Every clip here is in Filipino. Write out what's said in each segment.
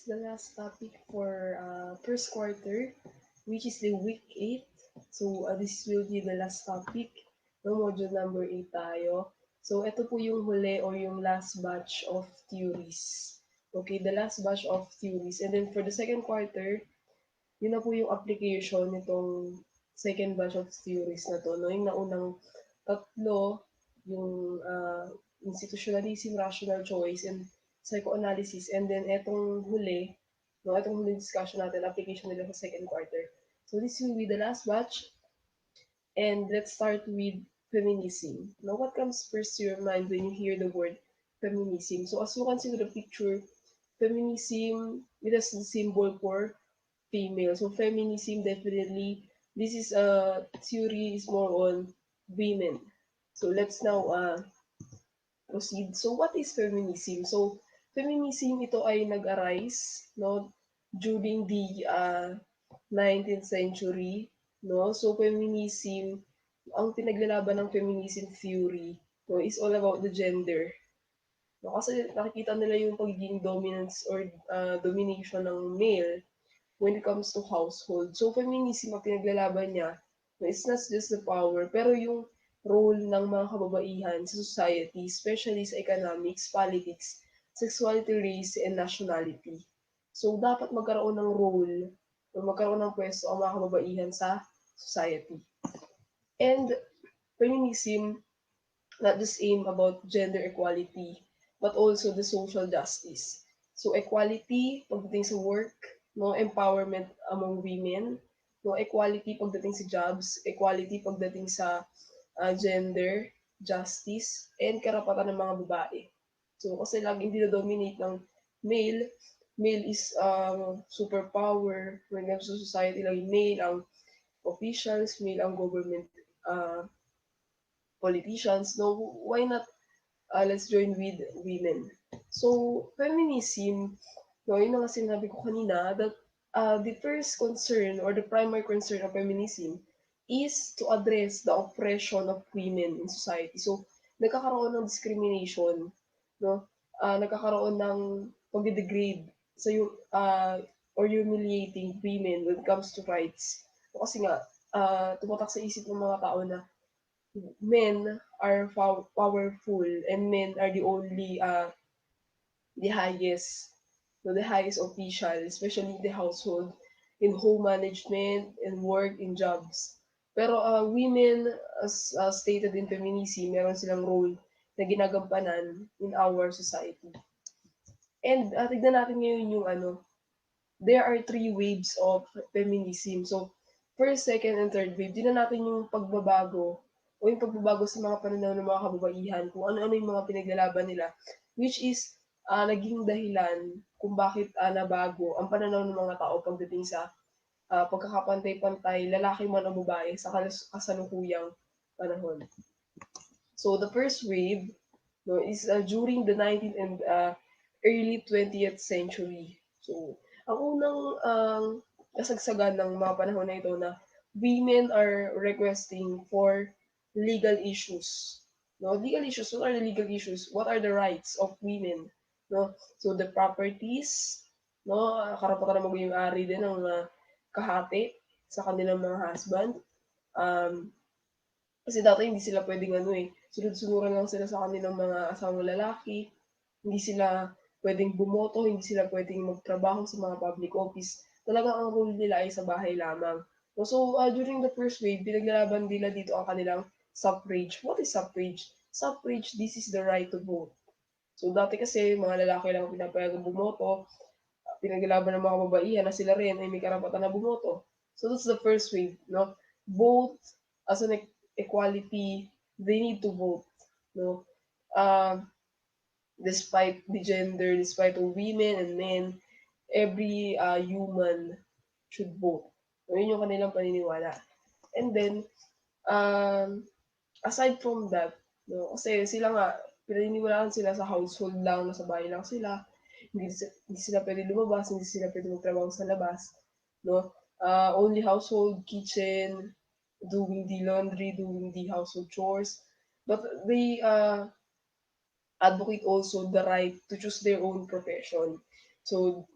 is the last topic for first quarter, which is the week 8. So, this will be the last topic ng module number 8 tayo. So, ito po yung huli or yung last batch of theories. Okay, the last batch of theories. And then for the second quarter, yun na po yung application nitong second batch of theories na to. No? Yung naunang tatlo, yung institutionalism, rational choice, and psychoanalysis. And then etong huli, no, etong huli discussion natin, application nila sa second quarter. So this will be the last batch. And let's start with feminism. Now, what comes first to your mind when you hear the word feminism? So as you can see with the picture, feminism, it has the symbol for female. So feminism, definitely, this is a theory is more on women. So let's now proceed. So what is feminism? So feminism ito ay nag-arise no during the 19th century, no? So feminism, ang pinaglalaban ng feminism theory, no, is all about the gender. No, kasi nakikita nila yung pagiging dominance or domination ng male when it comes to household. So, feminism ang pinaglalaban niya. No, it's not just the power, pero yung role ng mga kababaihan sa society, especially sa economics, politics, sexuality, race, and nationality. So, dapat magkaroon ng role o magkaroon ng pwesto ang mga kababaihan sa society. And feminism not just aim about gender equality, but also the social justice. So equality pagdating sa work, no empowerment among women, no equality pagdating sa jobs, equality pagdating sa gender justice and karapatan ng mga babae. So kasi laging dinodominate ng male, male is superpower when it comes to society, lagi male ang officials, male ang government uh, politicians. No, why not let's join with women. So, feminism, no, yun ang sinabi ko kanina, that the first concern or the primary concern of feminism is to address the oppression of women in society. So, nagkakaroon ng discrimination, no? Nagkakaroon ng pag-degrade sa yung or humiliating women when it comes to rights. Kasi nga, tumatak sa isip ng mga tao na men are powerful and men are the only the highest the highest official, especially in the household, in home management and work in jobs. Pero women, as stated in feminism, meron silang role na ginagampanan in our society. And tignan natin ngayon yung there are three waves of feminism. So, first, second, and third wave, tignan natin yung pagbabago o yung pagbabago sa mga pananaw ng mga kababaihan, kung ano-ano yung mga pinaglalaban nila, which is naging dahilan kung bakit nabago ang pananaw ng mga tao pagdating sa pagkakapantay-pantay, lalaki man o babae, sa kasalukuyang panahon. So, the first wave no, is during the 19th and early 20th century. So, ang unang kasagsagan ng mga panahon na ito na women are requesting for legal issues. No, legal issues. What are the legal issues? What are the rights of women? No, so the properties, no, karapatan na mag-ari din ng kahati sa kanilang mga husband. Kasi dati hindi sila pwedeng sunod-sunuran lang sila sa kanilang mga asawang lalaki. Hindi sila pwedeng bumoto, hindi sila pwedeng magtrabaho sa mga public office. Talagang ang role nila ay sa bahay lamang. So, during the first wave, pinaglalaban nila dito ang kanilang suffrage. What is suffrage? Suffrage, this is the right to vote. So, dati kasi mga lalaki lang pinapayagang bumoto, pinaglalaban ng mga babaihan na sila rin ay may karapatan na bumoto. So, that's the first wave. No? Both as an equality, they need to vote. No? Despite the gender, despite of women and men, every human should vote. So, yun yung kanilang paniniwala. And then, aside from that, no, kasi sila nga, pinaniniwalaan sila sa household lang, nasa bahay lang sila, hindi sila pwede lumabas, hindi sila pwede magtrabaho sa labas. No? Only household, kitchen, doing the laundry, doing the household chores. But they advocate also the right to choose their own profession. So,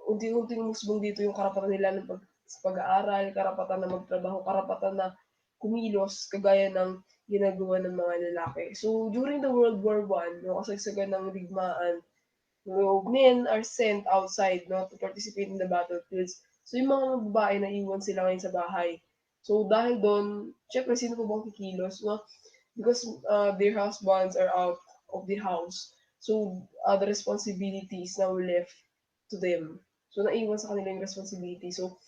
unti-unting umusbong dito yung karapatan nila ng sa pag-aaral, karapatan na magtrabaho, karapatan na kumilos kagaya ng ginagawa ng mga lalaki. So, during the World War I, no, kasagsagan ng digmaan, no, men are sent outside, no, to participate in the battlefields. So, yung mga babae na iwan sila ngayon sa bahay. So, dahil doon, syempre, sino pa bang kikilos, no? Because their husbands are out of the house. So, the responsibility is now left to them. So, naiwan sa kanila yung responsibility. So,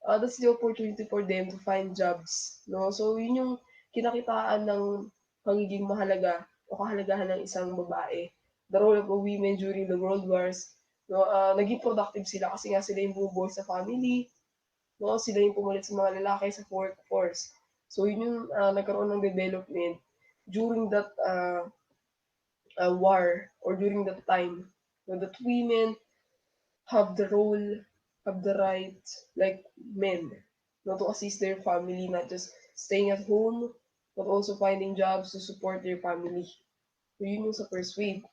that's the opportunity for them to find jobs. No? So, yun yung kinakitaan ng pagiging mahalaga o kahalagahan ng isang babae. The role of a women during the World Wars. No? Naging productive sila kasi nga sila yung bumubuhay sa family. No? Sila yung pumulit sa mga lalaki sa workforce. So, yun yung nagkaroon ng development during that war or during that time. No? That women have the role, have the right, like men, not to assist their family, not just staying at home, but also finding jobs to support their family. So yun yung sa first wave.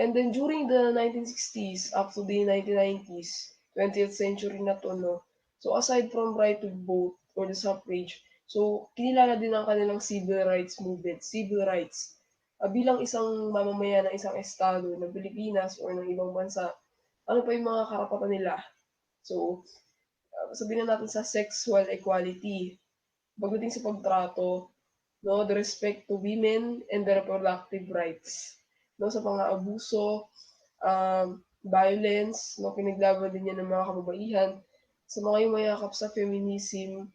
And then during the 1960s up to the 1990s, 20th century na to, no? So aside from right to vote or the suffrage, so kinilala din ang kanilang civil rights movement, civil rights. Bilang isang mamamayan ng isang estado ng Pilipinas or ng ibang bansa, ano pa yung mga karapatan nila. So, sabihin na natin sa sexual equality, pagdating sa pagtrato, no, the respect to women and their reproductive rights. No, sa mga abuso, violence, no, pinaglaban din yan ng mga kababaihan, sa mga yumayakap sa feminism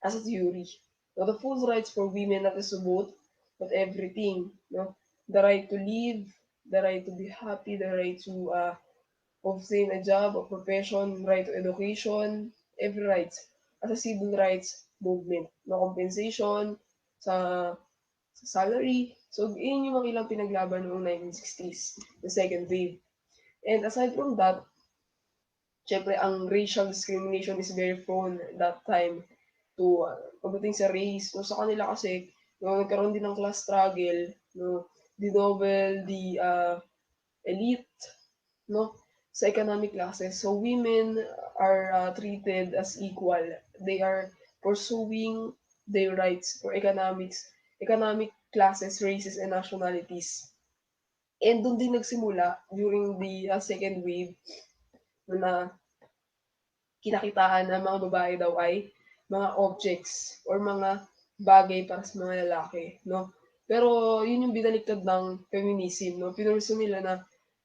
as a theory. No, the full rights for women not just to vote, but everything. No? The right to live, the right to be happy, the right to obtain a job, a profession, right to education, every rights as a civil rights movement. No compensation sa, sa salary. So, yun yung mga ilang pinaglaban noong 1960s, the second wave. And aside from that, syempre, ang racial discrimination is very prone that time to pagdating sa race. No, sa kanila kasi, no, nagkaroon din ng class struggle, no, the noble, the elite, no, sa economic classes. So women are treated as equal. They are pursuing their rights for economic classes, races, and nationalities. And doon din nagsimula during the second wave na kinakitaan ng mga babae daw ay mga objects or mga bagay para sa mga lalaki, no? Pero yun yung binaliktad ng feminism, no? Pinurso nila na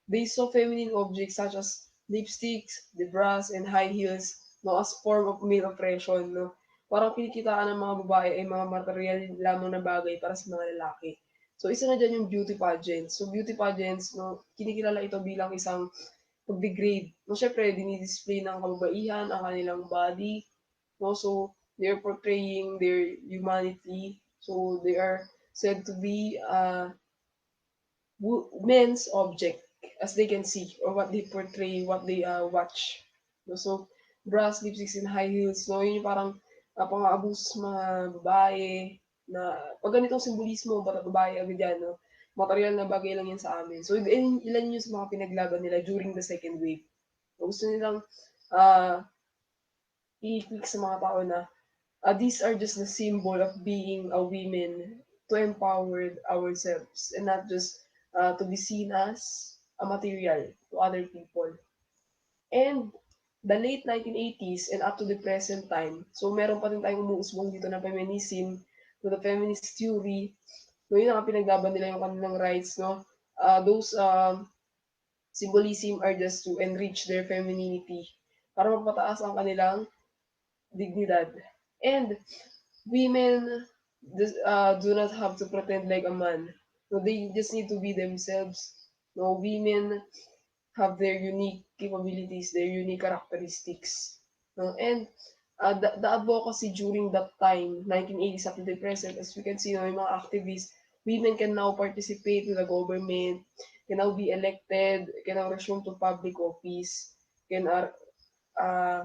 they saw feminine objects such as lipsticks, the bras, and high heels, no, as form of male oppression, no? Parang kinikitaan ng mga babae ay mga material lamang na bagay para sa mga lalaki. So, isa na dyan yung beauty pageants. So, beauty pageants, no, kinikilala ito bilang isang pag-degrade. No, syempre, dinidisplay ng kababaihan ang kanilang body. No, so, they're portraying their humanity. So, they are said to be men's object as they can see or what they portray, what they watch. No, so, brass, lipsticks, and high heels. No, yun yung parang pang-aabuse sa mga babae na pag ganitong simbolismo, babae agad yan, no? Material na bagay lang yan sa amin. So, ilan yun sa mga pinaglaban nila during the second wave. So, gusto nilang uh, i-click sa mga tao na these are just the symbol of being a women to empower ourselves and not just to be seen as a material to other people. And the late 1980s and up to the present time, so meron pa rin tayong umuusbong dito ng feminism, to the feminist theory, no, yun ang pinaglaban nila yung kanilang rights, no? Those symbolism are just to enrich their femininity para magpataas ang kanilang dignidad. And women do not have to pretend like a man. No, they just need to be themselves. No, women have their unique capabilities, their unique characteristics. No? And the advocacy during that time, 1980s up to the present, as we can see, no, yung mga activists, women can now participate in the government, can now be elected, can now resume to public office, can uh,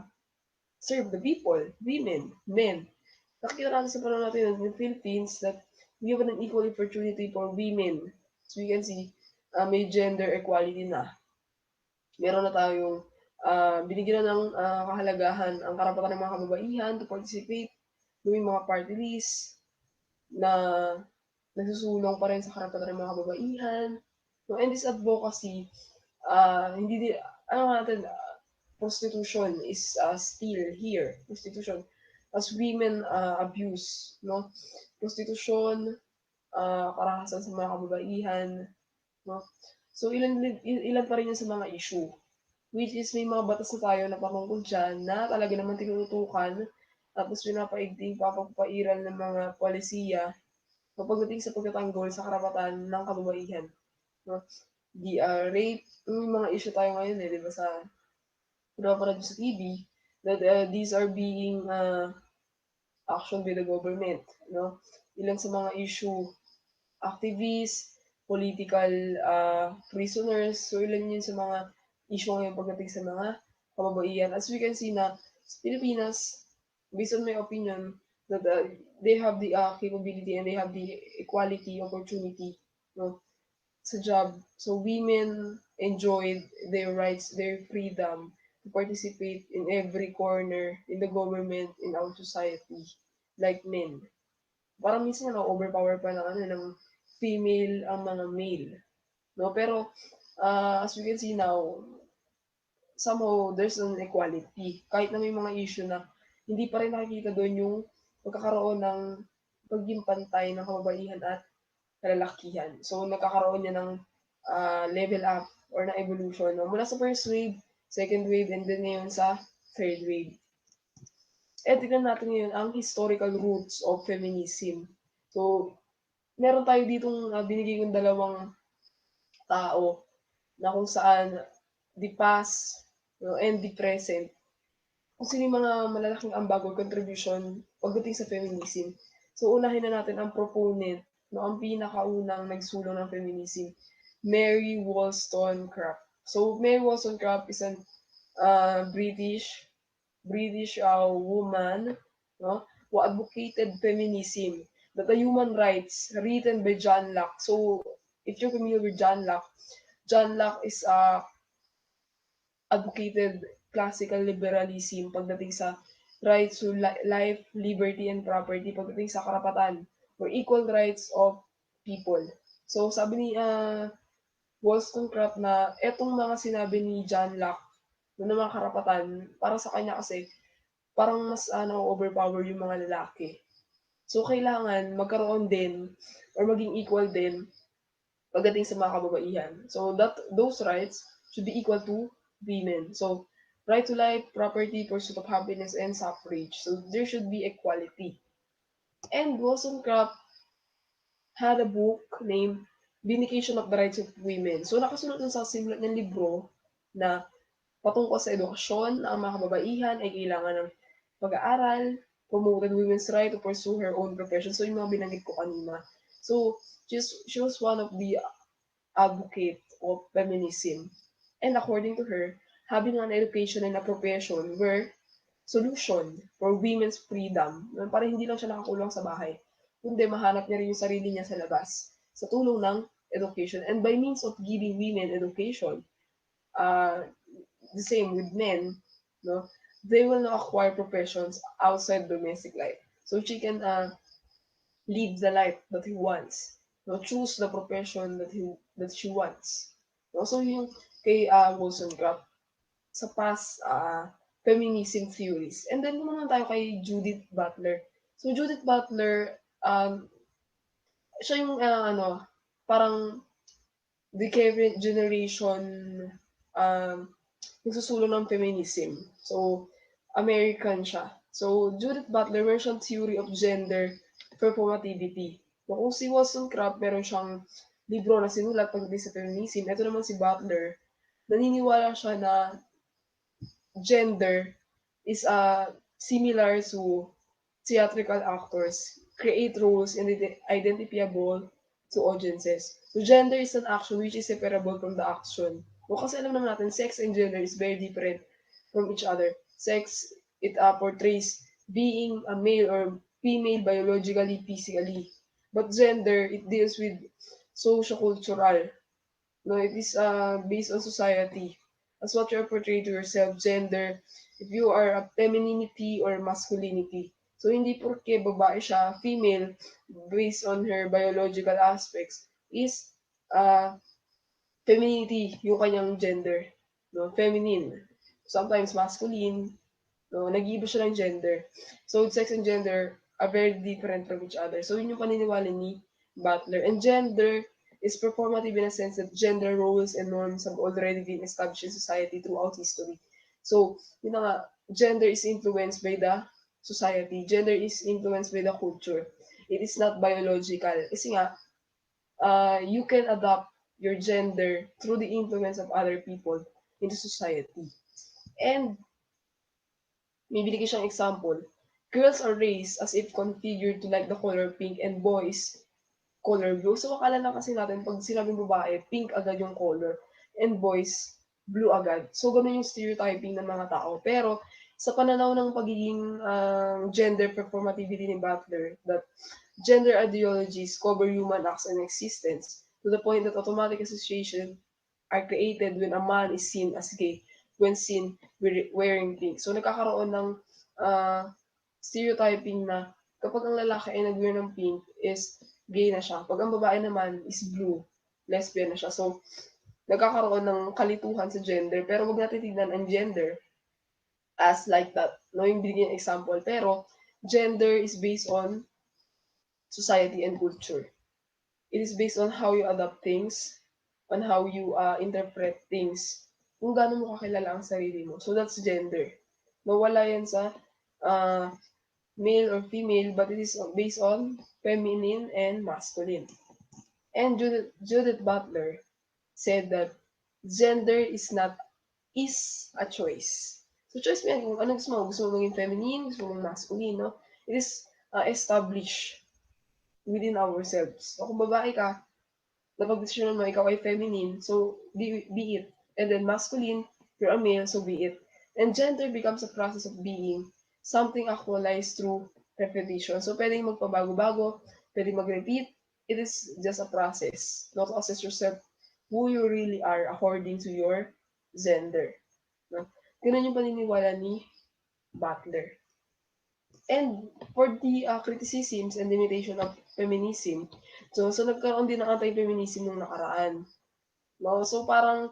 serve the people, women, men. Nakikita natin sa panahon natin in the Philippines that we have an equal opportunity for women. So we can see may gender equality na. Meron na tayong binigyan na ng kahalagahan ang karapatan ng mga kababaihan to participate, gawing mga party list na nagsusulong pa rin sa karapatan ng mga kababaihan. No, and this advocacy, hindi din, ano nga natin, prostitution is still here. Prostitution as women abuse, no? Prostitution, karahasan sa mga kababaihan, no? So ilan pa rin yan sa mga issue. Which is may mga batas na tayo na patungkol dyan na talaga naman tinututukan tapos pinapaigting, papagpairal ng mga polisiya pagdating sa pagtatanggol sa karapatan ng kababaihan. No? Rape, may mga issue tayo ngayon di ba sa pinapanood sa TV, that these are being actioned by the government. No? Ilan sa mga issue, activists, political prisoners, so ilan yun sa mga issue ngayon pagdating sa mga kababaihan. As we can see na sa Pilipinas, based on my opinion, that they have the capability and they have the equality opportunity, no, sa job. So women enjoyed their rights, their freedom to participate in every corner in the government, in our society, like men. Parang minsan na-overpower pa ng ng female ang mga male, no? Pero as we can see now, somehow there's an equality. Kahit na may mga issue na hindi pa rin nakikita doon yung pagkakaroon ng pagiging pantay ng kababaihan at kalalakihan. So nagkakaroon niya ng level up or na evolution, no? Mula sa first wave, second wave, and then ngayon sa third wave. Tignan natin ngayon ang historical roots of feminism. So, meron tayo ditong binigay kong dalawang tao na kung saan the past, no, and the present, kung sino yung mga malalaking ambag or contribution pagdating sa feminism. So, unahin na natin ang proponent, no, ang pinakaunang nagsulong ng feminism, Mary Wollstonecraft. So, Mary Wollstonecraft is an British woman, no, who advocated feminism, that the human rights written by John Locke. So, if you're familiar with John Locke is advocated classical liberalism pagdating sa rights to life, liberty, and property, pagdating sa karapatan or equal rights of people. So, sabi ni Wollstonecraft na etong mga sinabi ni John Locke na mga karapatan, para sa kanya kasi parang mas overpower yung mga lalaki. So, kailangan magkaroon din or maging equal din pagdating sa mga kababaihan. So, those rights should be equal to women. So, right to life, property, pursuit of happiness, and suffrage. So, there should be equality. And Wollstonecraft had a book named Vindication of the Rights of Women. So, nakasulat dun sa simulat ng libro na patungkol sa edukasyon, ang mga kababaihan ay kailangan ng pag-aaral, promoted women's right to pursue her own profession. So, yung mga binanggit ko kanina. So, she was one of the advocate of feminism. And according to her, having an education and a profession were solution for women's freedom. Para hindi lang siya nakakulong sa bahay, kundi mahanap niya rin yung sarili niya sa labas sa tulong ng education. And by means of giving women education, the same with men, no, they will now acquire professions outside domestic life. So she can live the life that he wants. No, choose the profession that she wants. No, so yung kay Wollstonecraft sa past feminism theories. And then naman tayo kay Judith Butler. So Judith Butler, siya yung parang the current generation nagsusulong ng feminism. So, American siya. So, Judith Butler, meron siyang theory of gender performativity. So, kung si Wollstonecraft, meron siyang libro na sinulat pagdating sa feminism. Ito naman si Butler, naniniwala siya na gender is similar to theatrical actors, create roles and identifiable to audiences. So gender is an action which is separable from the action. O kasi alam naman natin, sex and gender is very different from each other. Sex, it portrays being a male or female biologically, physically. But gender, it deals with socio-cultural. No, it is based on society as what you're portrayed to yourself, gender, if you are a femininity or masculinity. So, hindi porke babae siya, female, based on her biological aspects, is uh, femininity yung kanyang gender. No? Feminine. Sometimes masculine. No? Nag-iiba siya ng gender. So, sex and gender are very different from each other. So, yun yung paniniwala ni Butler. And gender is performative in a sense that gender roles and norms have already been established in society throughout history. So, yun na nga, gender is influenced by the society. Gender is influenced by the culture. It is not biological. Kasi nga, you can adopt your gender through the influence of other people in the society. And may binigay siyang example. Girls are raised as if configured to like the color pink and boys color blue. So akala na kasi natin pag sinabing babae, pink agad yung color and boys blue agad. So ganun yung stereotyping ng mga tao. Pero sa pananaw ng pagiging gender performativity ni Butler, that gender ideologies cover human acts and existence to the point that automatic association are created when a man is seen as gay when seen wearing pink. So nagkakaroon ng uh, stereotyping na kapag ang lalaki ay nag-wear ng pink is gay na siya. Pag ang babae naman is blue, lesbian na siya. So nagkakaroon ng kalituhan sa gender pero wag natin tignan ang gender as like that. No, yung binigyan example. Pero gender is based on society and culture. It is based on how you adapt things, on how you interpret things, kung gaano mo kakilala ang sarili mo. So that's gender. Nawala yan sa uh, male or female, but it is based on feminine and masculine. And Judith Butler said that gender is a choice. So choice mo yan kung ano gusto mo. Gusto mo maging feminine, gusto mo maging masculine, no? It is established within ourselves. So kung babae ka, napag-desisyonan mo ikaw ay feminine, so be it. And then masculine, you're a male, so be it. And gender becomes a process of being, something actualized through repetition. So pwedeng magpabago-bago, pwedeng mag-repeat. It is just a process. Not to assess yourself who you really are according to your gender. No? Ganun yung paniniwala ni Butler. And for the criticisms and limitation of feminism, so nagkaroon din ng anti-feminism nung nakaraan. No? So parang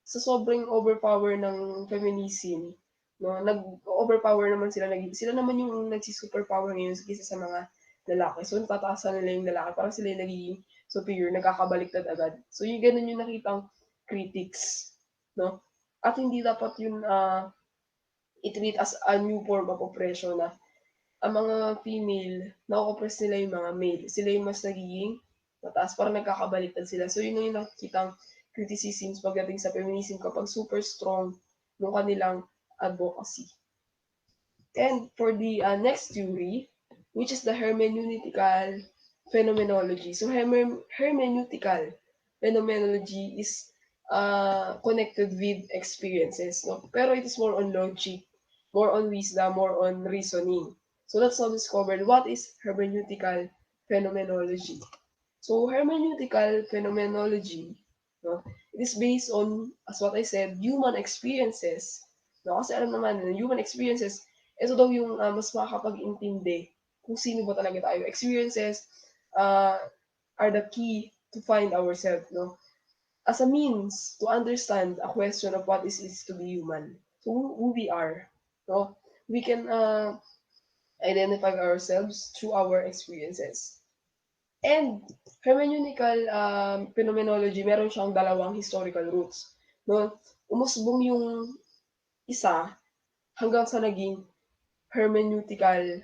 sa sobrang overpower ng feminism, no, nag-overpower naman sila, sila naman yung nagsi-superpower ngayon kaysa sa mga lalaki. So natataasan nila yung lalaki, parang sila yung nagiging superior, nagkakabaliktad agad. So yung ganun yung nakitang critics, no? At hindi dapat yun i-treat as a new form of oppression na ang mga female, na-oppress nila yung mga male. Sila yung mas nagiging mataas, parang nagkakabaliktad sila. So yun yung nakikitang criticisms pagdating sa feminism kapag super strong ng kanilang advocacy. And for the next theory, which is the hermeneutical phenomenology. So hermeneutical phenomenology is connected with experiences. No? Pero it is more on logic, more on wisdom, more on reasoning. So let's now discover what is hermeneutical phenomenology. So hermeneutical phenomenology, no, it is based on, as what I said, human experiences. No, kasi alam naman, human experiences, ito daw yung mas makakapag-intindi kung sino ba talaga tayo. Experiences uh, are the key to find ourselves, no? As a means to understand a question of what is to be human. So who we are, no? We can identify ourselves through our experiences. And hermeneutical phenomenology, meron siyang dalawang historical roots. No? Umusbong yung isa hanggang sa naging hermeneutical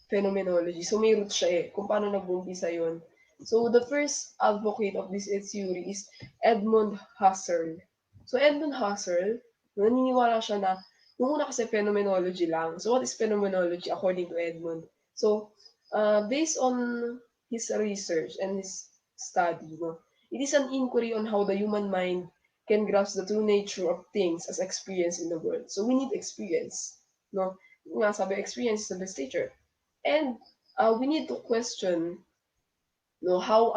phenomenology. So may roots siya kung paano nag-umpisa yun. So the first advocate of this theory is Edmund Husserl. So Edmund Husserl, naniniwala siya na, nung una kasi phenomenology lang. So what is phenomenology according to Edmund? So based on his research and his study, no, it is an inquiry on how the human mind can grasp the true nature of things as experienced in the world. So we need experience. No? Nga sabi, experience is the best teacher. And we need to question, no, how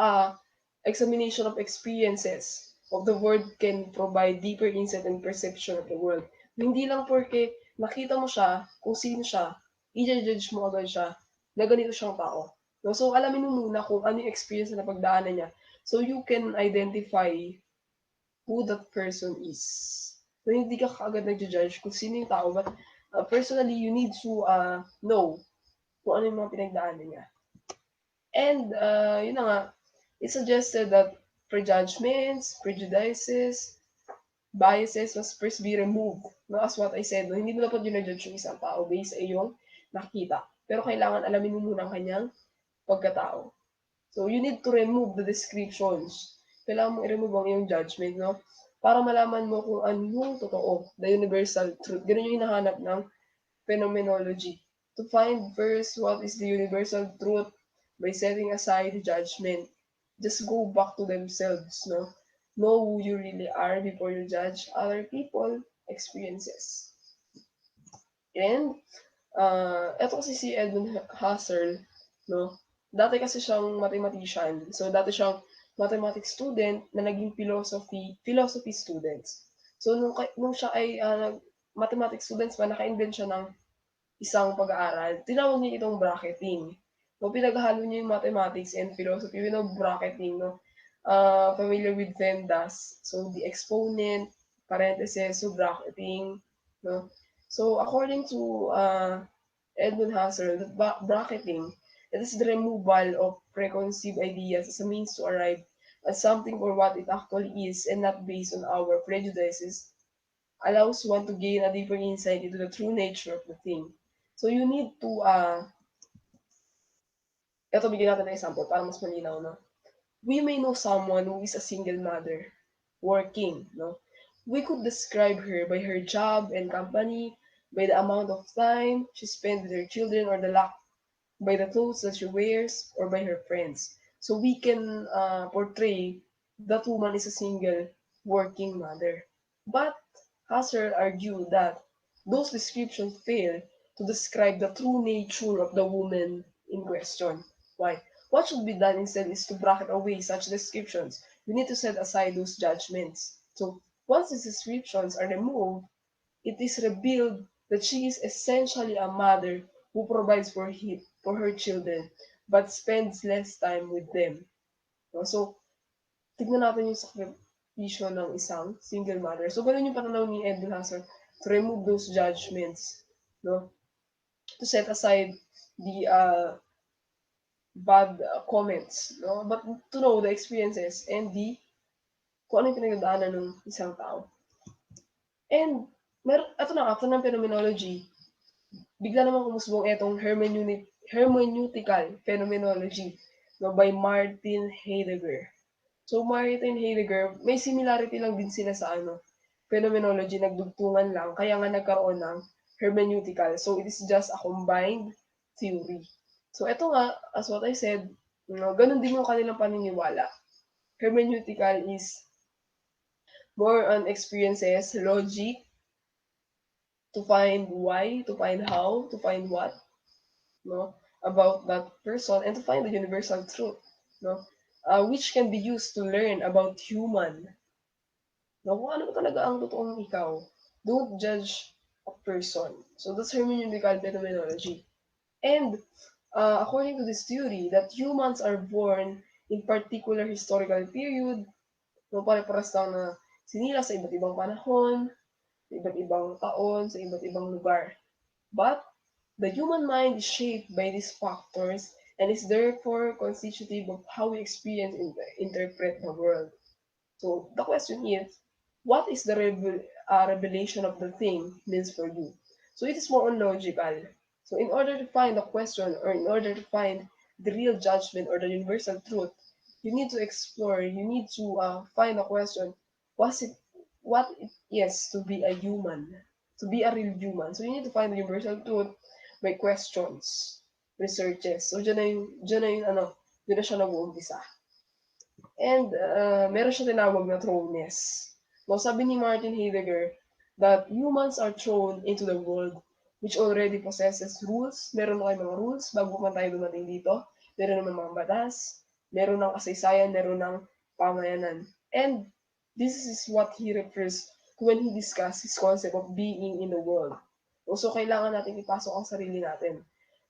examination of experiences of the world can provide deeper insight and perception of the world. Hindi lang porke nakita mo siya, kung sino siya, i-judge mo agad siya na ganito siyang tao. No? So, alamin mo muna kung ano yung experience na napagdaanan niya. So, you can identify who that person is. So, hindi ka kaagad nag-judge kung sino yung tao. But, personally, you need to know kung ano yung mga pinagdaanan niya. And, yun na nga, it suggested that prejudgments, prejudices, biases must first be removed. No, as what I said, no, hindi mo dapat yun na-judge yung isang tao based sa iyong nakita. Pero kailangan alamin mo muna ang kanyang pagkatao. So, you need to remove the descriptions. Kailangan mong i-remove ang iyong judgment, no? Para malaman mo kung ano yung totoo, the universal truth. Ganun yung hinahanap ng phenomenology. To find first what is the universal truth by setting aside judgment. Just go back to themselves, no? Know who you really are before you judge other people experiences. And eto kasi si Edmund Husserl, no? Dati kasi siyang mathematician. So, dati siyang mathematics student na naging philosophy students. So, nung siya ay mathematics students pa, naka-invent siya ng isang pag-aaral. Tinawag niya itong bracketing. No, pinaghalo niya yung mathematics and philosophy with bracketing, no? Familiar with PEMDAS. So, the exponent, parentheses, so bracketing, no? So, according to Edmund Husserl, that bracketing, it is the removal of preconceived ideas as a means to arrive at something for what it actually is and not based on our prejudices, allows one to gain a deeper insight into the true nature of the thing. So you need to, ito bigyan natin ng example para mas malinaw, no? We may know someone who is a single mother, working, no? We could describe her by her job and company, by the amount of time she spent with her children or the lack, by the clothes that she wears, or by her friends. So we can portray that woman is a single working mother. But Husserl argued that those descriptions fail to describe the true nature of the woman in question. Why? What should be done instead is to bracket away such descriptions. We need to set aside those judgments. So once these descriptions are removed, it is revealed that she is essentially a mother who provides for her children but spends less time with them. No? So, tignan natin yung sakripisyo ng isang single mother. So, ganun yung pananaw ni Edwin Husserl to remove those judgments, no? To set aside the bad comments, no? But to know the experiences and kung ano yung pinagdadaanan ng isang tao. And, ito na, after ng phenomenology, bigla naman kumusbong etong hermeneutical phenomenology, no, by Martin Heidegger. So, Martin Heidegger, may similarity lang din sila sa phenomenology, nagdugtungan lang, kaya nga nagkaroon ng hermeneutical. So, it is just a combined theory. So, ito nga, as what I said, ganun din yung kanilang paniniwala. Hermeneutical is more on experiences, logic, to find why, to find how, to find what, no, about that person, and to find the universal truth, no, which can be used to learn about human. No, kung ano ba talaga ang totoong ikaw. Don't judge a person. So that's hermeneutical phenomenology. And according to this theory, that humans are born in particular historical period, no, pare-paras lang na sinila sa iba't ibang panahon, sa iba't ibang taon, sa iba't ibang lugar. But the human mind is shaped by these factors and is therefore constitutive of how we experience and interpret the world. So the question is, what is the revelation of the thing means for you? So it is more on logical. So in order to find the question or in order to find the real judgment or the universal truth, you need to explore, you need to find a question, what it is to be a human, to be a real human. So you need to find the universal truth by questions, researches. So dyan na yung dyan na siya nag-uumpisa. And meron siya tinawag na thrownness. No, sabi ni Martin Heidegger that humans are thrown into the world which already possesses rules. Meron na kayo mga rules bago pa tayo dumating dito. Meron naman mga batas, meron ng kasaysayan, meron ng pamayanan. And This is what he refers to when he discusses his concept of being in the world. So, kailangan natin ipasok ang sarili natin.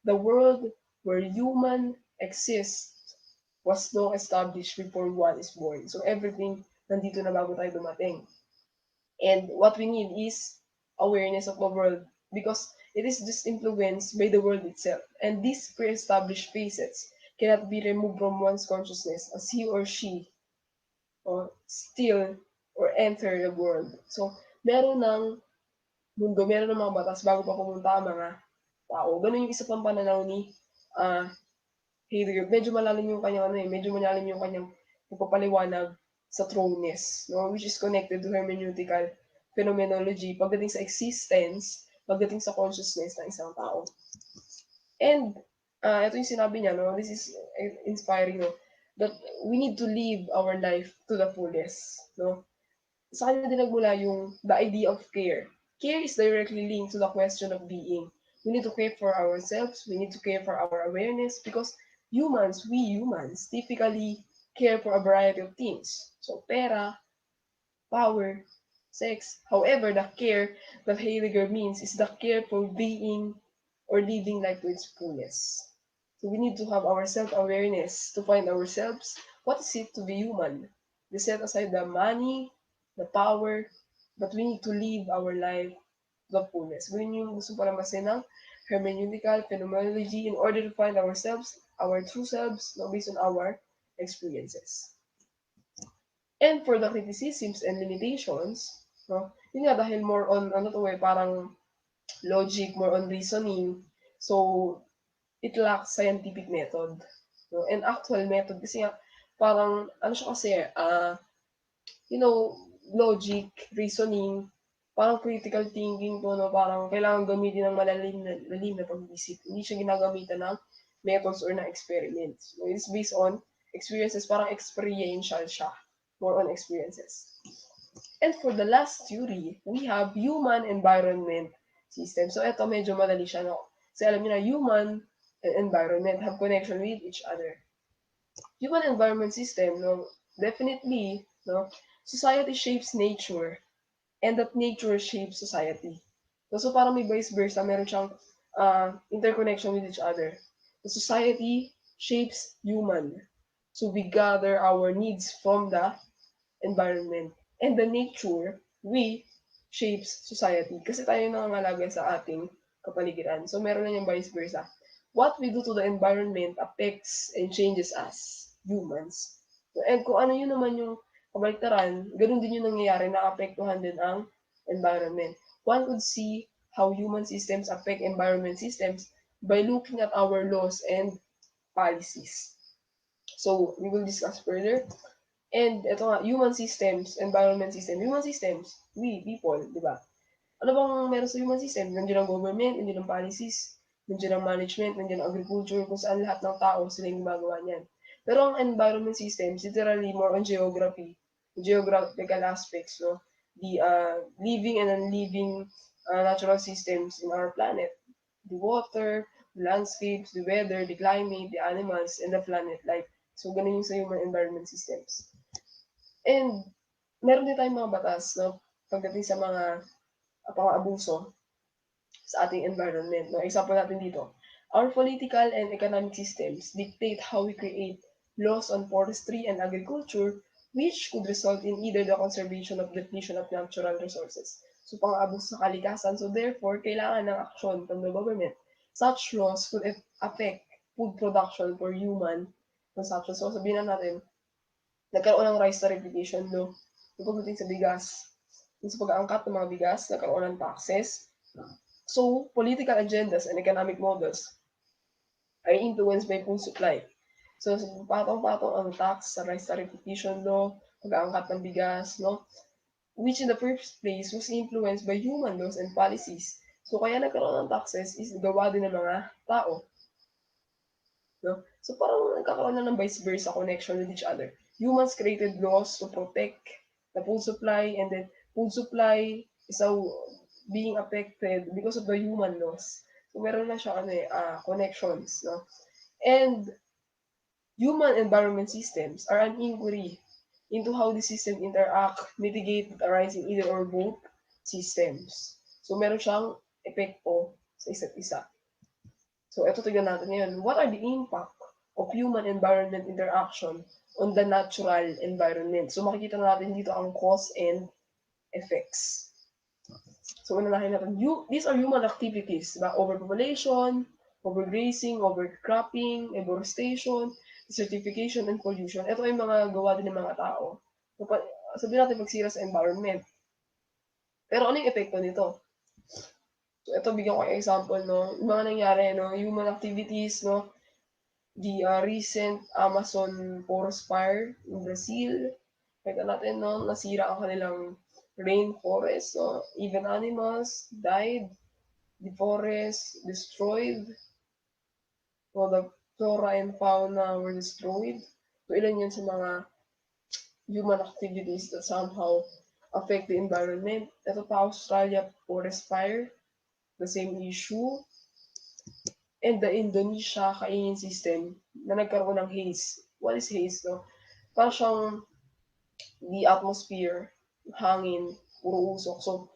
The world where human exists was long established before one is born. So, everything nandito na bago tayo dumating. And what we need is awareness of the world because it is just influenced by the world itself. And these pre-established facets cannot be removed from one's consciousness as he or she or still or enter the world. So, meron ng mundo, meron ng mga batas bago pa pumunta ang mga tao. Ganun yung isa pang pananaw ni Heidegger. Medyo malalim yung kanyang medyo malalim yung kanyang pagpapaliwanag sa throneness, no? Which is connected to hermeneutical phenomenology pagdating sa existence, pagdating sa consciousness ng isang tao. And ito yung sinabi niya, no? This is inspiring, no? That we need to live our life to the fullest, no? Sa kanya din nagmula yung the idea of care. Care is directly linked to the question of being. We need to care for ourselves. We need to care for our awareness because we humans, typically care for a variety of things. So, pera, power, sex. However, the care that Heidegger means is the care for being or living life to its fullest. So we need to have our self-awareness to find ourselves. What is it to be human? We set aside the money, the power, but we need to live our life to the fullest. Ganun yung gusto palamasin ng hermeneutical phenomenology in order to find ourselves, our true selves, no, based on our experiences. And for the criticisms and limitations, no, yun nga dahil more on, ano to parang logic, more on reasoning. So, it lacks scientific method. No? And actual method, kasi nga, parang, ano siya kasi, you know, logic, reasoning, parang critical thinking to, no? Parang kailangan gamitin ng malalim na pag-isip. Hindi siya ginagamitan ng methods or na experiments. No? It's based on experiences, parang experiential siya. More on experiences. And for the last theory, we have human environment system. So, ito medyo madali siya, no? Kasi alam niyo na, human and environment have connection with each other. Human environment system, no? Definitely, no? Society shapes nature, and that nature shapes society. So parang may vice versa, meron siyang interconnection with each other. The society shapes human. So we gather our needs from the environment. And the nature, we shapes society. Kasi tayo nangangalaga sa ating kapaligiran. So meron na yung vice versa. What we do to the environment affects and changes us, humans. And kung ano yun naman yung kabaliktaran, ganun din yung nangyayari na apektuhan din ang environment. One could see how human systems affect environment systems by looking at our laws and policies. So, we will discuss further. And ito nga, human systems, environment system. Human systems, we, people, di ba? Ano bang meron sa human system? Nandiyan ang government, nandiyan ang policies, nandiyan ang management, nandiyan ang agriculture, kung saan lahat ng tao sila yung gumagawa niyan. Pero ang environment systems, literally more on geography, geographical aspects, no? The living and non-living natural systems in our planet. The water, the landscapes, the weather, the climate, the animals, and the planet life. So, ganun yung sa human environment systems. And meron din tayong mga batas, no? Pagdating sa mga pang-abuso sa ating environment. No? Example natin dito. Our political and economic systems dictate how we create laws on forestry and agriculture which could result in either the conservation of depletion of natural resources. So, pang-abuso sa kalikasan. So, therefore, kailangan ng action from the government. Such laws could affect food production for human consumption. So, sabihin na natin, nagkaroon ng rice tarification law. Pagdating sa bigas, sa pag-aangkat ng mga bigas, nagkaroon ng taxes. So, political agendas and economic models are influenced by food supply. So, patong-patong ang tax sa rice tarification law, pag-aangkat ng bigas, no? Which in the first place was influenced by human laws and policies. So, kaya nagkaroon ng taxes is gawa din ng mga tao. No? So, parang nagkakaroon na ng vice versa connection with each other. Humans created laws to protect the food supply, and then food supply is being affected because of the human laws. So meron na siya connections, no? And human environment systems are an inquiry into how the system interact, mitigate, arise in either or both systems. So meron siyang epekto sa isa't isa. So ito tignan natin ngayon. What are the impact of human-environment interaction on the natural environment? So makikita natin dito ang cause and effects. So unahin natin, these are human activities, diba? Overpopulation, overgrazing, overcropping, deforestation, desertification, and pollution. Ito ay mga gawa din ng mga tao. So, sabihin natin pagsira sa environment. Pero ano yung epekto nito? So, ito bigyan ko example, no? Yung mga nangyari, no? Human activities, no? The recent Amazon forest fire in Brazil. Kita natin, no? Nasira ang kanilang rainforest, no? Even animals died. The forest destroyed. So, the flora and fauna were destroyed. So, ilan yun sa mga human activities that somehow affect the environment. Ito pa, Australia forest fire, the same issue. And the Indonesia kaingin system na nagkaroon ng haze. What is haze, no? Parang siyang the atmosphere, hangin, puro usok. So,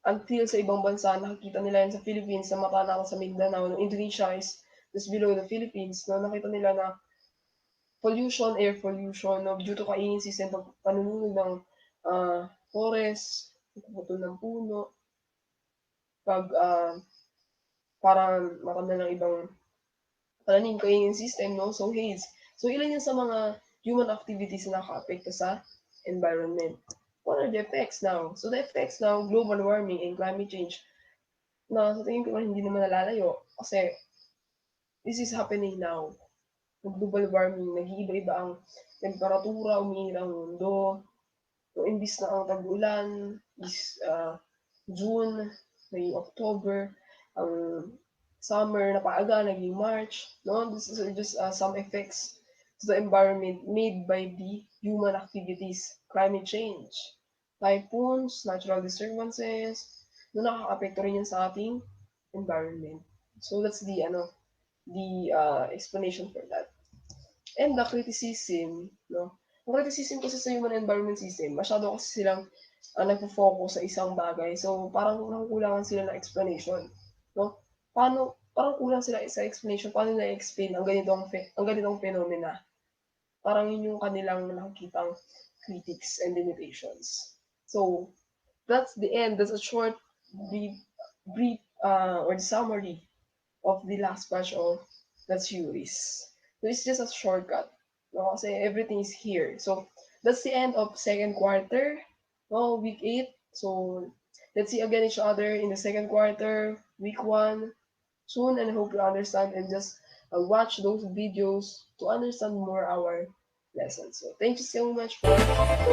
until sa ibang bansa, nakikita nila yan sa Philippines, na mata na sa Mindanao, no? Indonesia is just below the Philippines, no? Nakita nila na pollution, air pollution, no? Due to kaingin system, panununog ng forest, puputol ng puno, pag parang marami ng ibang pananim kaingin system, no? So, haze. So, ilan yan sa mga human activities na naka-apekto sa environment. What are the effects now? So, the effects now, global warming and climate change, na sa tingin ko hindi naman nalalayo. Kasi, this is happening now. Global warming, nag-iiba-iba ang temperatura, umiinit ang mundo. So, imbis na ang tag-ulan is June, naging October, ang summer na paaga, naging March. No? This is just some effects to the environment made by the human activities, climate change, typhoons, natural disturbances, no, nakaka-apekto rin yan sa ating environment. So that's the explanation for that. And the criticism, no? Ang criticism kasi sa human environment system, masyado kasi silang nagpo-focus sa isang bagay. So, parang nakukulangan sila ng explanation, no? Parang kulang sila sa explanation, paano na-explain ang ganitong phenomena. Parang yun yung kanilang nakikitang critics and limitations. So, that's the end. That's a short, brief or the summary of the last batch of the theories. So, it's just a shortcut. No? Kasi everything is here. So, that's the end of second quarter. No, week 8. So, let's see again each other in the second quarter, week 1, soon, and I hope you understand and just watch those videos to understand more our lessons. So thank you so much for listening.